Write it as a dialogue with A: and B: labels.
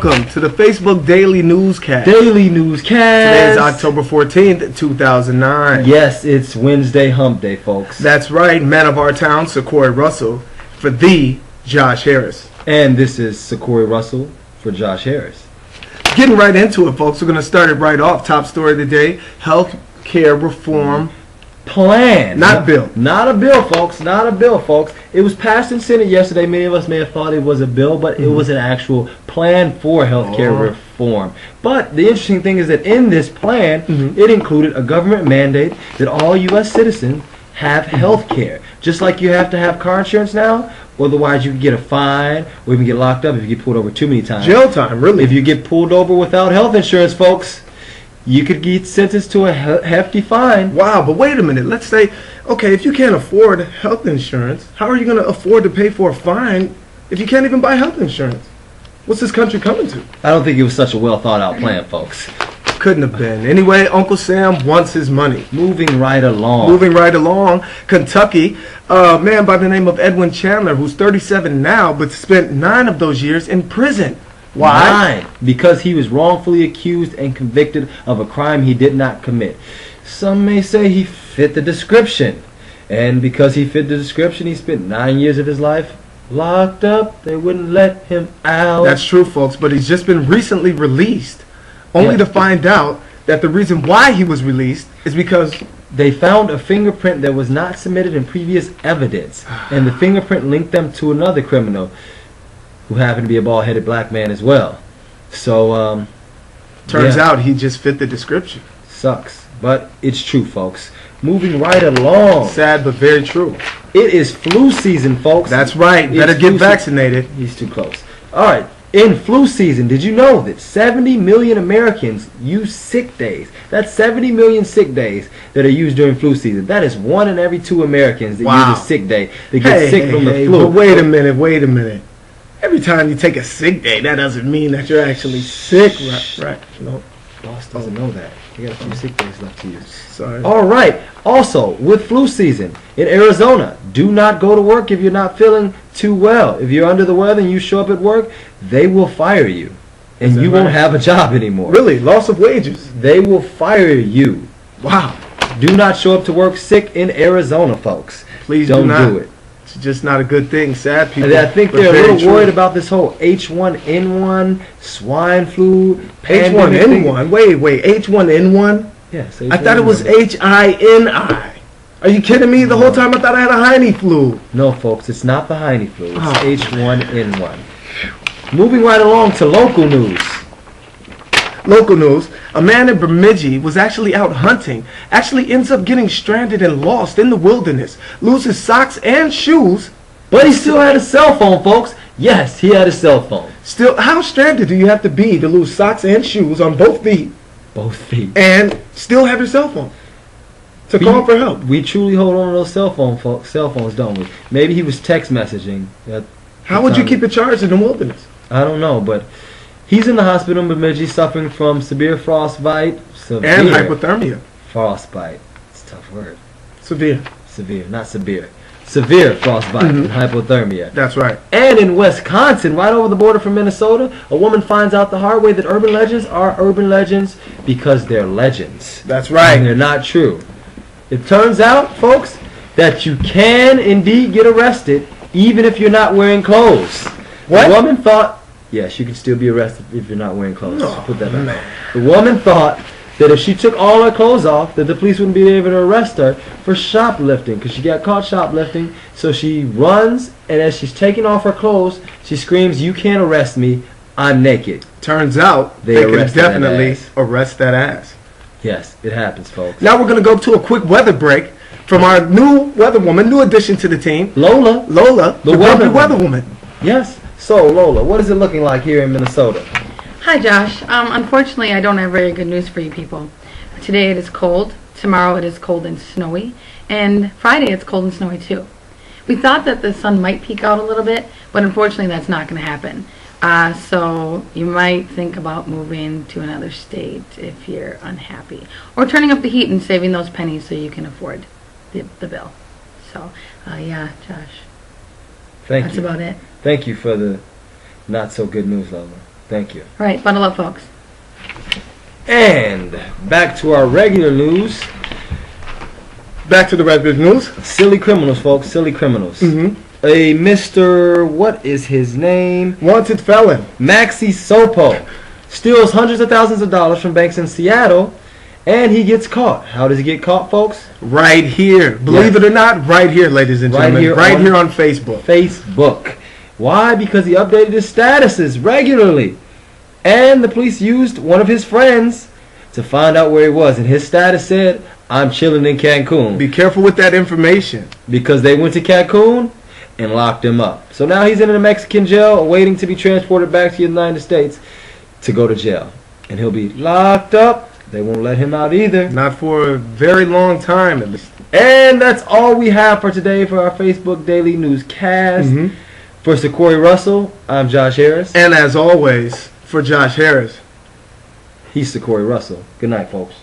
A: welcome to the Facebook Daily Newscast.
B: Daily Newscast.
A: Today is October 14th, 2009.
B: Yes, it's Wednesday Hump Day, folks.
A: That's right, man of our town, Sequoia Russell, for the Josh Harris.
B: And this is Sequoia Russell for Josh Harris.
A: Getting right into it, folks. We're going to start it right off. Top story of the day, health care reform
B: plan.
A: Not bill.
B: Not a bill, folks. Not a bill, folks. It was passed in Senate yesterday. Many of us may have thought it was a bill, but it was an actual plan for healthcare reform. But the interesting thing is that in this plan, it included a government mandate that all U.S. citizens have health care. Just like you have to have car insurance now, otherwise you can get a fine or even get locked up if you get pulled over too many times.
A: Jail time, really.
B: If you get pulled over without health insurance, folks, you could get sentenced to a hefty fine.
A: Wow, but wait a minute. Let's say, okay, if you can't afford health insurance, how are you going to afford to pay for a fine if you can't even buy health insurance? What's this country coming to?
B: I don't think it was such a well thought out plan, folks.
A: Couldn't have been. Anyway, Uncle Sam wants his money.
B: Moving right along.
A: Moving right along. Kentucky, a man by the name of Edwin Chandler, who's 37 now, but spent 9 of those years in prison. Why?
B: 9. Because he was wrongfully accused and convicted of a crime he did not commit. Some may say he fit the description. And because he fit the description, he spent 9 years of his life locked up. They wouldn't let him out.
A: That's true, folks, but he's just been recently released, only to find out that the reason why he was released is because
B: they found a fingerprint that was not submitted in previous evidence, and the fingerprint linked them to another criminal who happened to be a bald-headed black man as well. So,
A: turns out he just fit the description.
B: Sucks, but it's true, folks. Moving right along.
A: Sad, but very true.
B: It is flu season, folks.
A: That's right. Better get vaccinated.
B: He's too close. All right. In flu season, did you know that 70 million Americans use sick days? That's 70 million sick days that are used during flu season. That is 1 in every 2 Americans that use a sick day. They get sick from the flu.
A: But wait a minute. Every time you take a sick day, that doesn't mean that you're actually sick, right? No.
B: Boss doesn't know that. You got a few sick days left to use.
A: Sorry.
B: All right. Also, with flu season in Arizona, do not go to work if you're not feeling too well. If you're under the weather and you show up at work, they will fire you, and you won't have a job anymore.
A: Really? Loss of wages?
B: They will fire you.
A: Wow.
B: Do not show up to work sick in Arizona, folks.
A: Please
B: don't
A: do not.
B: Do it.
A: It's just not a good thing. Sad people.
B: And I think they're a little worried about this whole H1N1 swine flu pandemic.
A: H1N1? Wait. H1N1?
B: Yes.
A: I thought it was HINI. Are you kidding me? The whole time I thought I had a hiney flu.
B: No, folks. It's not the hiney flu. It's H1N1. Moving right along to local news.
A: Local news. A man in Bemidji was actually out hunting. Actually ends up getting stranded and lost in the wilderness. Loses socks and shoes.
B: But he still had a cell phone, folks. Yes, he had a cell phone.
A: Still, how stranded do you have to be to lose socks and shoes on both feet?
B: Both feet.
A: And still have your cell phone to call for help?
B: We truly hold on to those cell phones, don't we? Maybe he was text messaging.
A: How would you keep it charged in the wilderness?
B: I don't know, but he's in the hospital in Bemidji suffering from severe frostbite.
A: And hypothermia.
B: Frostbite. It's a tough word.
A: Severe, not
B: severe. Severe frostbite and hypothermia.
A: That's right.
B: And in Wisconsin, right over the border from Minnesota, a woman finds out the hard way that urban legends are urban legends because they're legends.
A: That's right.
B: And they're not true. It turns out, folks, that you can indeed get arrested even if you're not wearing clothes.
A: What?
B: The woman thought, yes, you can still be arrested if you're not wearing clothes.
A: Oh,
B: put that back. The woman thought that if she took all her clothes off, that the police wouldn't be able to arrest her for shoplifting, because she got caught shoplifting. So she runs, and as she's taking off her clothes, she screams, "You can't arrest me, I'm naked."
A: Turns out they can definitely arrest that ass.
B: Yes, it happens, folks.
A: Now we're going to go to a quick weather break from our new weather woman, new addition to the team,
B: Lola,
A: the weather woman.
B: Yes. So Lola, what is it looking like here in Minnesota?
C: Hi Josh. Unfortunately, I don't have very good news for you people. Today it is cold. Tomorrow it is cold and snowy. And Friday it's cold and snowy too. We thought that the sun might peek out a little bit, but unfortunately that's not going to happen. So you might think about moving to another state if you're unhappy. Or turning up the heat and saving those pennies so you can afford the bill. So, yeah, Josh.
B: Thank you.
C: That's about it.
B: Thank you for the not so good news, Lola. Thank you.
C: All right, bundle up, folks.
B: And back to our regular news.
A: Back to the regular news.
B: Silly criminals, folks. Silly criminals.
A: Mm-hmm.
B: A Mr. What is his name?
A: Wanted felon.
B: Maxi Sopo steals hundreds of thousands of dollars from banks in Seattle, and he gets caught. How does he get caught, folks?
A: Right here. Believe it or not, right here, ladies and
B: Right
A: gentlemen.
B: here
A: Right
B: on-
A: here on Facebook.
B: Facebook. Why? Because he updated his statuses regularly. And the police used one of his friends to find out where he was. And his status said, I'm chilling in Cancun.
A: Be careful with that information.
B: Because they went to Cancun and locked him up. So now he's in a Mexican jail waiting to be transported back to the United States to go to jail. And he'll be locked up. They won't let him out either.
A: Not for a very long time, at least.
B: And that's all we have for today for our Facebook Daily Newscast.
A: Mm-hmm.
B: For Corey Russell, I'm Josh Harris.
A: And as always, for Josh Harris.
B: He's Corey Russell. Good night, folks.